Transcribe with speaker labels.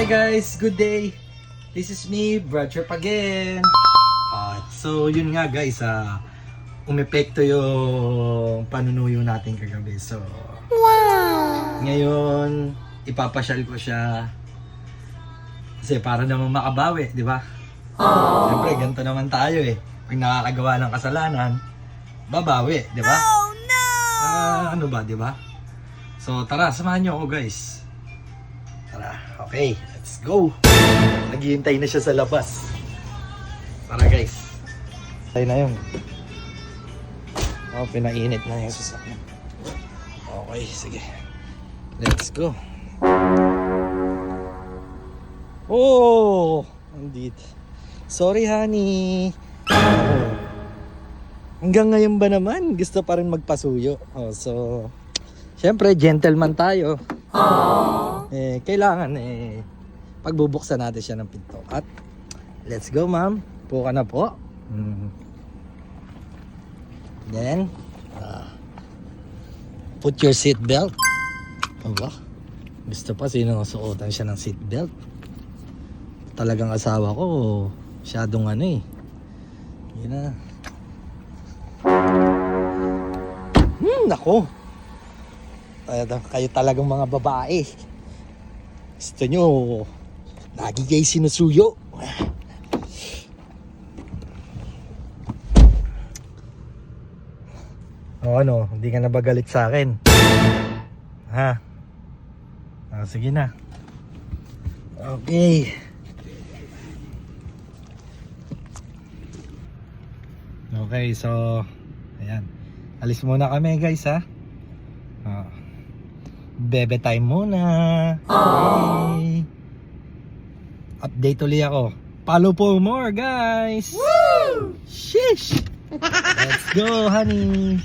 Speaker 1: Hi guys, good day. This is me, Brother again. So yun nga guys, umepekto yung panunuyo natin kagabi. So ngayon ipapasyal ko siya kasi para naman makabawi, di ba? Siyempre ganito naman tayo eh. Pag nakakagawa ng kasalanan, babawi, di ba? Oh no! Ano ba, di ba? So tara, samahan niyo ako guys. Tara, okay, let's go. Naghihintay na siya sa labas. Tara guys. Tayo na yun. Pinainit na yung sasakyan. Okay, sige. Let's go. Oh, andito. Sorry honey. Hanggang ngayon ba naman gusto pa rin magpasuyo? So syempre gentleman tayo. Kailangan pagbubuksan natin siya ng pinto. At let's go ma'am. Po ka na po. Then put your seat belt. Aba, gusto pa sinusuotan siya ng seat belt. Talagang asawa ko masyadong ano eh. Yun na. Nako. Kayo talagang mga babae. Gusto nyo lagi kayo sinusuyo. O ano, hindi ka na ba galit sa akin? Ha? Sige na. Okay. Okay, so ayan. Alis muna kami guys ha. Bebe time muna. Okay. Update ulit ako. Follow for more guys. Woo! Sheesh. Let's go honey.